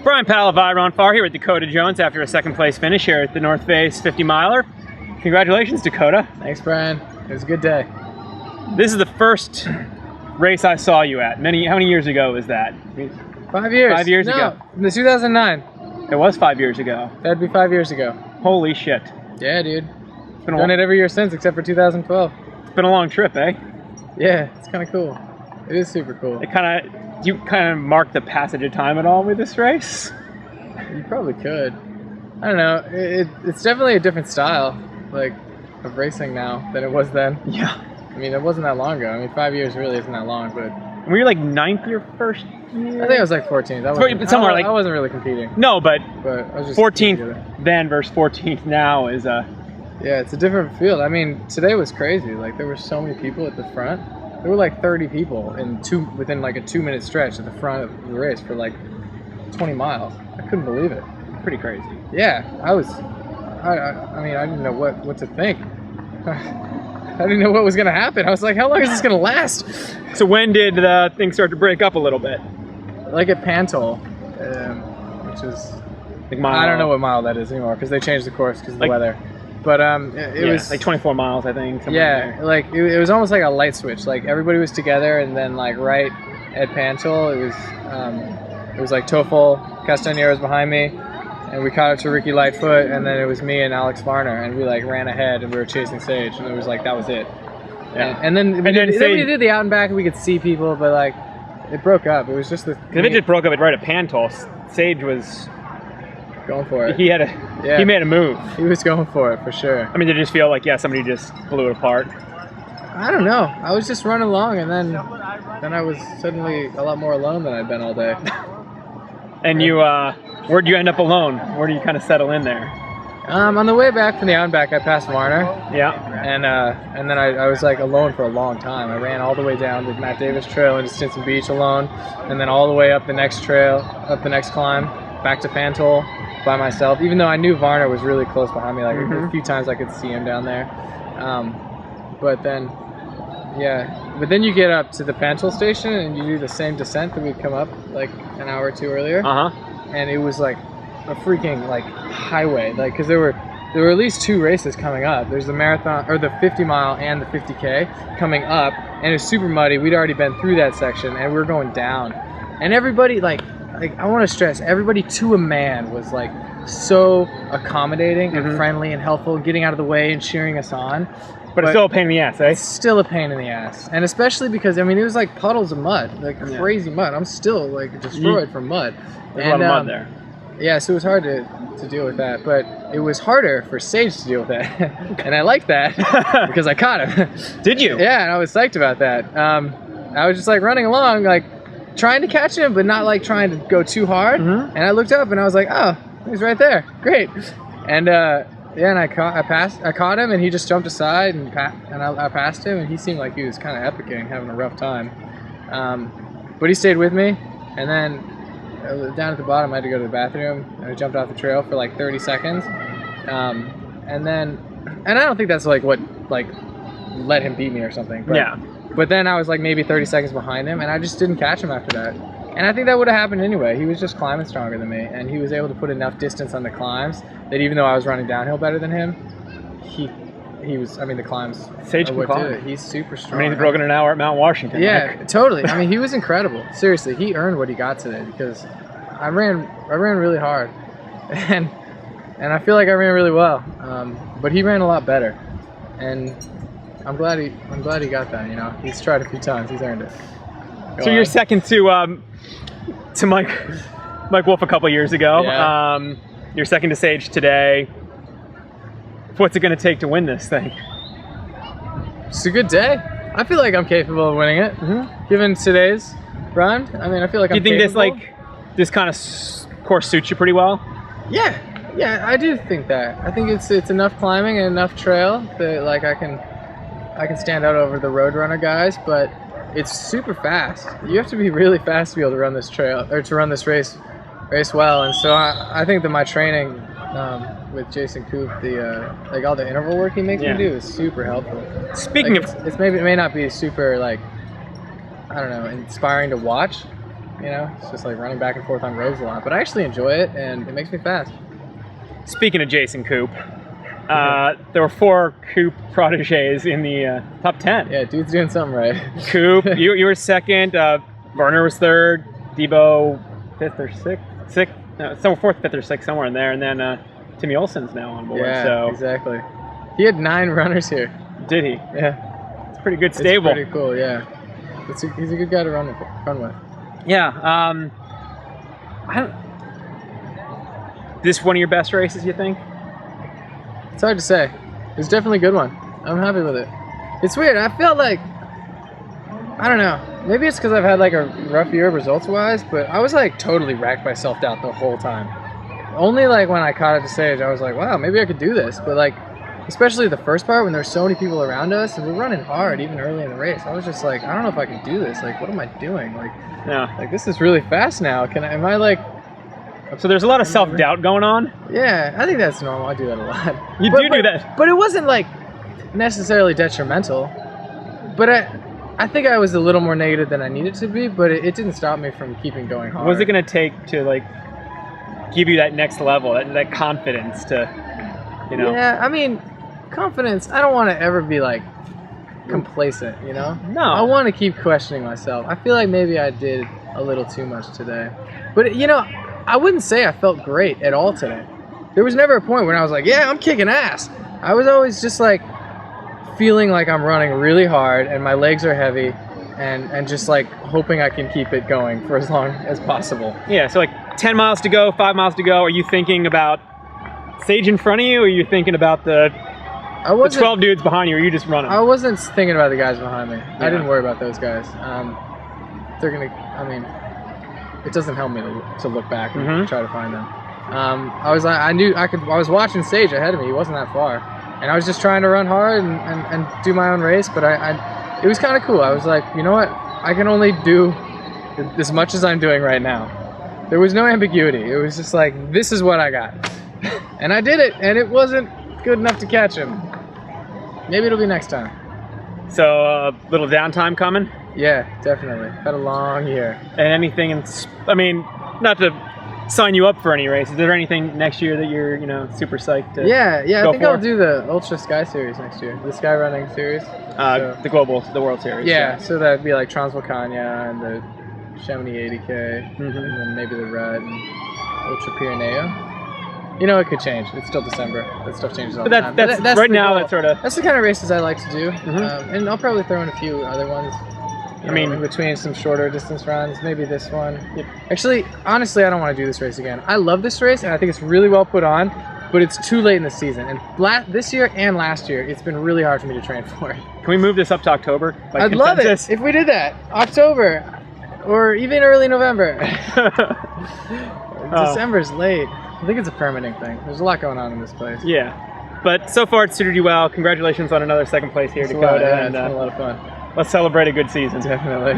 Brian Palavai, Ron Farr here with Dakota Jones after a second place finish here at the North Face 50 miler. Congratulations, Dakota. Thanks, Brian. It was a good day. This is the first race I saw you at. How many years ago was that? 5 years. 5 years ago. In the 2009. It was 5 years ago. That'd be 5 years ago. Holy shit. Yeah, dude. It's been Done it every year since except for 2012. It's been a long trip, eh? Yeah, it's kind of cool. It is super cool. Do you kind of mark the passage of time at all with this race? You probably could. I don't know. It's definitely a different style, like, of racing now than it was then. Yeah. I mean, it wasn't that long ago. I mean, 5 years really isn't that long, but... Were you like ninth your first year? I think I was like 14th. I wasn't really competing. No, but I was just 14th then versus 14th now is a... Yeah, it's a different field. I mean, today was crazy. Like, there were so many people at the front. There were like 30 people within like a 2-minute stretch at the front of the race for like 20 miles. I couldn't believe it. Pretty crazy. Yeah, I mean, I didn't know what to think. I didn't know what was going to happen. I was like, how long is this going to last? So when did things start to break up a little bit? Like at Pantol, which is... Like mile. I don't know what mile that is anymore because they changed the course because of the weather. But it was like 24 miles, I think. Yeah, like it was almost like a light switch. Like everybody was together, and then like right at Pantol, it was like Toffel, Castañer was behind me, and we caught up to Ricky Lightfoot, and then it was me and Alex Varner, and we like ran ahead, and we were chasing Sage, and it was like that was it. Yeah. And then we did the out and back, and we could see people, but like it broke up. It was just the. If it just broke up right at Pantol, Sage was going for it. He made a move. He was going for it for sure. I mean, did it just feel like somebody just blew it apart? I don't know. I was just running along, and then I was suddenly a lot more alone than I'd been all day. And you, where'd you end up alone? Where do you kind of settle in there? On the way back from the out and back, I passed Varner. Yeah. And then I was like alone for a long time. I ran all the way down the Matt Davis Trail into Stinson Beach alone, and then all the way up the next trail, up the next climb, back to Pantol by myself, even though I knew Varner was really close behind me. Like a few times I could see him down there. But then you get up to the Pantol station and you do the same descent that we'd come up like an hour or two earlier. And it was like a freaking like highway, like because there were at least 2 races coming up. There's the marathon or the 50 mile and the 50K coming up, and it was super muddy. We'd already been through that section, and we were going down, and everybody like I want to stress, everybody to a man was like so accommodating and friendly and helpful, getting out of the way and cheering us on. But it's still a pain in the ass, eh? It's still a pain in the ass. And especially because, I mean, it was like puddles of mud, like crazy mud. I'm still like destroyed from mud. There's a lot of mud there. Yeah, so it was hard to deal with that. But it was harder for Sage to deal with that. And I liked that because I caught him. Did you? Yeah, and I was psyched about that. I was just like running along, like trying to catch him, but not like trying to go too hard. And I looked up and I was like, oh, he's right there. Great. And and I caught him, and he just jumped aside, and I passed him, and he seemed like he was kind of epicing, having a rough time. But he stayed with me, and then down at the bottom, I had to go to the bathroom, and I jumped off the trail for like 30 seconds. And I don't think that's like what like let him beat me or something. But, But then I was like maybe 30 seconds behind him, and I just didn't catch him after that. And I think that would have happened anyway. He was just climbing stronger than me, and he was able to put enough distance on the climbs that even though I was running downhill better than him, he was. I mean, the climbs. Sage can climb. It. He's super strong. I mean, he's broken an hour at Mount Washington. Yeah, totally. I mean, he was incredible. Seriously, he earned what he got today because I ran really hard, and I feel like I ran really well. But he ran a lot better, and I'm glad he got that. You know, he's tried a few times. He's earned it. So you're second to Mike Wolf a couple years ago. Yeah. You're second to Sage today. What's it going to take to win this thing? It's a good day. I feel like I'm capable of winning it, given today's run. I mean, I feel like I'm capable. Do you think this kind of course suits you pretty well? Yeah, I do think that. I think it's enough climbing and enough trail that like I can stand out over the Roadrunner guys, but it's super fast. You have to be really fast to be able to run this trail or to run this race well. And so I think that my training with Jason Coop, like all the interval work he makes me do is super helpful. Speaking like it may not be super like I don't know inspiring to watch, You know, it's just like running back and forth on roads a lot. But I actually enjoy it, and it makes me fast. Speaking of Jason Coop, there were 4 Coop proteges in the top 10. Yeah, dude's doing something right. Coop, you were second. Werner was third. Debo 5th or 6th. No, so 4th, 5th, or 6th, somewhere in there. And then Timmy Olson's now on board. Yeah, so. exactly. He had 9 runners here. Did he? Yeah. It's a pretty good stable. It's pretty cool, yeah. He's a good guy to run with. Yeah. This one of your best races, you think? It's hard to say. It's definitely a good one. I'm happy with it. It's weird. I felt like, I don't know. Maybe it's because I've had like a rough year results-wise, but I was like totally racked by self-doubt the whole time. Only like when I caught up to stage, I was like, wow, maybe I could do this. But like, especially the first part when there's so many people around us and we're running hard even early in the race, I was just like, I don't know if I can do this. Like, what am I doing? Like this is really fast now. Am I like... So there's a lot of self-doubt going on? Yeah, I think that's normal. I do that a lot. You do that. But it wasn't like necessarily detrimental. But I think I was a little more negative than I needed to be, but it didn't stop me from keeping going hard. What's it going to take to like give you that next level, that confidence to, you know? Yeah, I mean, confidence, I don't want to ever be like complacent, you know? No. I want to keep questioning myself. I feel like maybe I did a little too much today. But, you know, I wouldn't say I felt great at all today. There was never a point when I was like, yeah, I'm kicking ass. I was always just like feeling like I'm running really hard and my legs are heavy and just like hoping I can keep it going for as long as possible. Yeah, so like 10 miles to go, 5 miles to go. Are you thinking about stage in front of you, or are you thinking about the 12 dudes behind you, or are you just running? I wasn't thinking about the guys behind me. Yeah. I didn't worry about those guys. They're going to, I mean, it doesn't help me to look back and try to find them. I was watching stage ahead of me. He wasn't that far. And I was just trying to run hard and do my own race, but it was kind of cool. I was like, you know what? I can only do as much as I'm doing right now. There was no ambiguity. It was just like, this is what I got. And I did it, and it wasn't good enough to catch him. Maybe it'll be next time. So a little downtime coming? Yeah, definitely. Had a long year. And anything, I mean, not to sign you up for any races, is there anything next year that you're, super psyched to Yeah, go I think for? I'll do the Ultra Sky Series next year. The Sky Running Series. The World Series. Yeah, so that'd be like Transvolcania and the Chamonix 80K, and then maybe the Red and Ultra Pyreneo. It could change. It's still December. That stuff changes all the time. That's right now. That's sort of. That's the kind of races I like to do, and I'll probably throw in a few other ones. In between some shorter distance runs, maybe this one. Yep. Actually, honestly, I don't want to do this race again. I love this race, and I think it's really well put on, but it's too late in the season. And this year and last year, it's been really hard for me to train for it. Can we move this up to October? I'd love it if we did that. October, or even early November. December's late. I think it's a permitting thing. There's a lot going on in this place. Yeah. But so far, it's suited you well. Congratulations on another second place here, Dakota. Yeah, it's been a lot of fun. Let's celebrate a good season. Definitely.